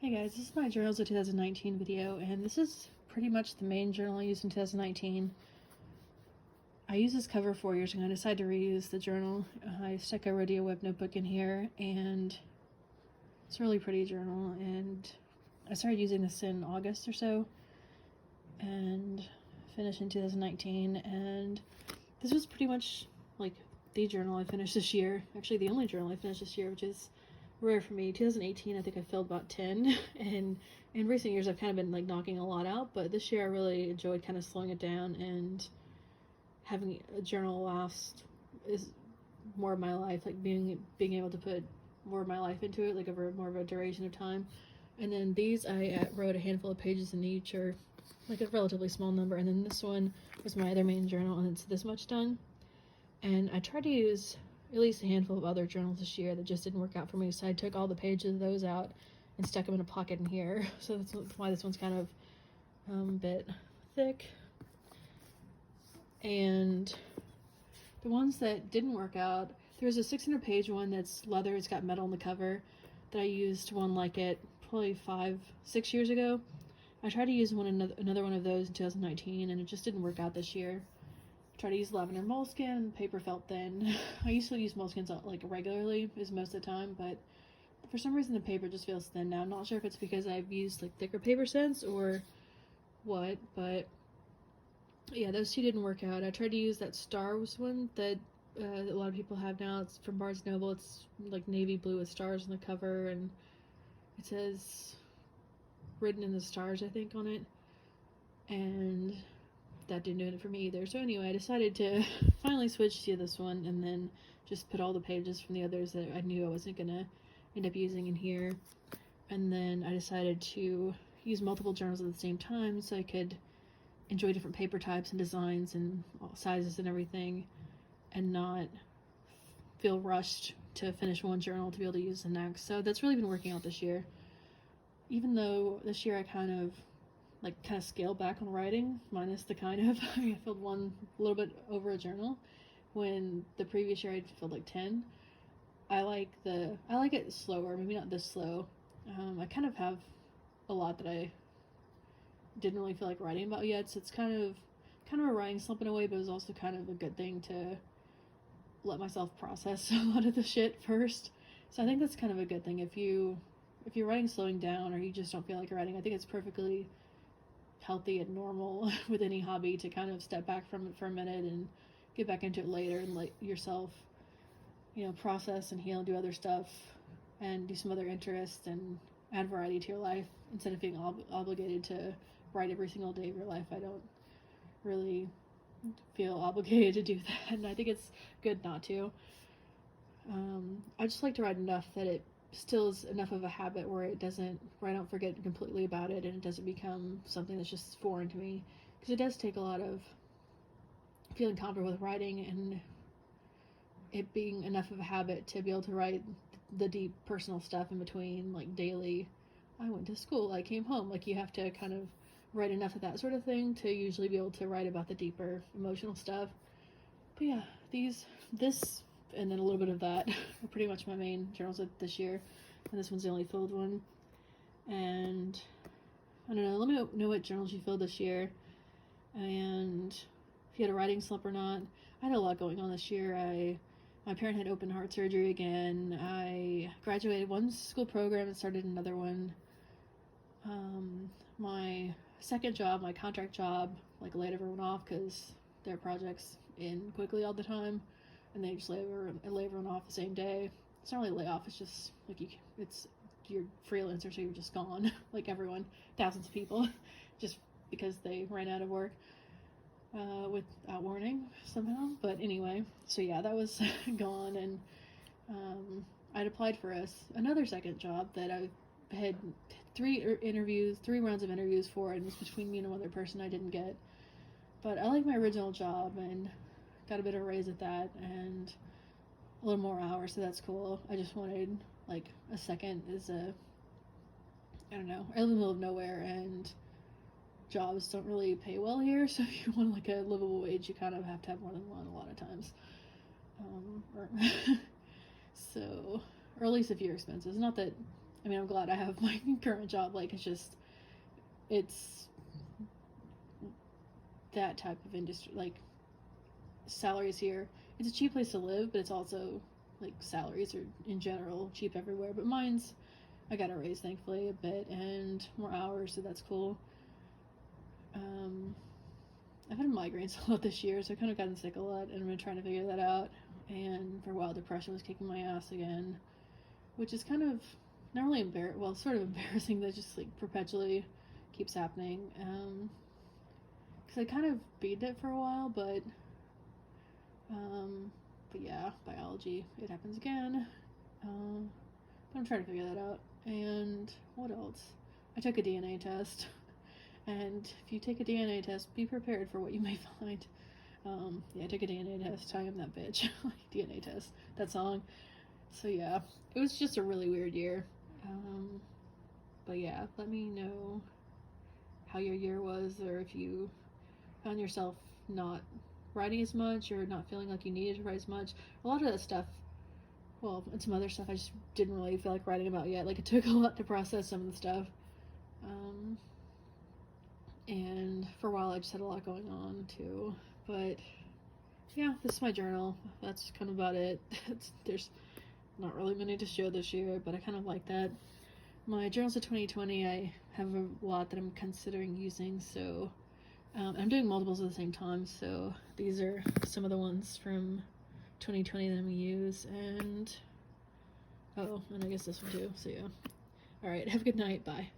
Hey guys, this is my Journals of 2019 video, and this is pretty much the main journal I used in 2019. I used this cover 4 years ago and I decided to reuse the journal. I stuck a Rodeo Web notebook in here, and it's a really pretty journal, and I started using this in August or so, and finished in 2019, and this was pretty much like the journal I finished this year. Actually, the only journal I finished this year, which is rare for me. 2018, I think I filled about 10, and in recent years I've kind of been like knocking a lot out, but this year I really enjoyed kind of slowing it down, and having a journal last is more of my life, like being able to put more of my life into it, like over more of a duration of time. And then these, I wrote a handful of pages in each, or like a relatively small number, and then this one was my other main journal, and it's this much done. And I tried to use at least a handful of other journals this year that just didn't work out for me, so I took all the pages of those out and stuck them in a pocket in here. So that's why this one's kind of a bit thick. And the ones that didn't work out, there's a 600-page one that's leather, it's got metal on the cover, that I used one like it probably 5-6 years ago. I tried to use another one of those in 2019, and it just didn't work out this year. Try to use lavender moleskin, paper felt thin. I used to use moleskins like regularly, is most of the time, but for some reason the paper just feels thin now. I'm not sure if it's because I've used like thicker paper since or what, but yeah, those two didn't work out. I tried to use that stars one that a lot of people have now. It's from Barnes & Noble. It's like navy blue with stars on the cover, and it says written in the stars, I think, on it, and that didn't do it for me either. So anyway, I decided to finally switch to this one, and then just put all the pages from the others that I knew I wasn't gonna end up using in here. And then I decided to use multiple journals at the same time so I could enjoy different paper types and designs and sizes and everything, and not feel rushed to finish one journal to be able to use the next. So that's really been working out this year. Even though this year I kind of scaled back on writing, minus the I filled one a little bit over a journal, when the previous year I'd filled like 10. I like it slower, maybe not this slow. I kind of have a lot that I didn't really feel like writing about yet, so it's kind of a writing slump in a way, but it was also kind of a good thing to let myself process a lot of the shit first. So I think that's kind of a good thing. If you're writing slowing down, or you just don't feel like writing, I think it's perfectly healthy and normal with any hobby to kind of step back from it for a minute and get back into it later, and let yourself, process and heal and do other stuff and do some other interests and add variety to your life, instead of being obligated to write every single day of your life. I don't really feel obligated to do that, and I think it's good not to. I just like to write enough that it still is enough of a habit where I don't forget completely about it, and it doesn't become something that's just foreign to me, because it does take a lot of feeling comfortable with writing and it being enough of a habit to be able to write the deep personal stuff in between, like daily, I went to school, I came home. Like, you have to kind of write enough of that sort of thing to usually be able to write about the deeper emotional stuff. But yeah, this and then a little bit of that are pretty much my main journals this year, and this one's the only filled one. And I don't know, let me know what journals you filled this year, and if you had a writing slump or not. I had a lot going on this year. My parent had open heart surgery again. I graduated one school program and started another one. My second job, my contract job, laid everyone off because their projects end quickly all the time, and they just lay everyone off the same day. It's not really a layoff, it's just you're freelancer, so you're just gone. Like everyone, thousands of people, just because they ran out of work without warning somehow. But anyway, so yeah, that was gone, and I'd applied for another second job that I had three rounds of interviews for, and it was between me and one other person I didn't get. But I like my original job and got a bit of a raise at that and a little more hours, so that's cool. I just wanted a second I live in the middle of nowhere, and jobs don't really pay well here, so if you want a livable wage, you kind of have to have more than one a lot of times. So, or at least if you're expenses. Not that I mean, I'm glad I have my current job. Like, it's that type of industry. Like, salaries here, it's a cheap place to live, but it's also, like, salaries are, in general, cheap everywhere. But I got a raise, thankfully, a bit, and more hours, so that's cool. I've had migraines a lot this year, so I've kind of gotten sick a lot, and I've been trying to figure that out. And for a while, depression was kicking my ass again, which is kind of not really sort of embarrassing that it just, like, perpetually keeps happening. Because I kind of beat it for a while, but yeah, biology, it happens again. But I'm trying to figure that out. And what else? I took a DNA test. And if you take a DNA test, be prepared for what you may find. Yeah, I took a DNA test. I am that bitch. DNA test. That song. So yeah, it was just a really weird year. But yeah, let me know how your year was, or if you found yourself not writing as much, or not feeling like you needed to write as much. A lot of that stuff, well, and some other stuff I just didn't really feel like writing about yet. Like, it took a lot to process some of the stuff. And for a while I just had a lot going on too. But yeah, this is my journal. That's kind of about it. There's not really many to show this year, but I kind of like that. My journals of 2020, I have a lot that I'm considering using, so I'm doing multiples at the same time, so these are some of the ones from 2020 that I'm going to use, and I guess this one too, so yeah. Alright, have a good night, bye.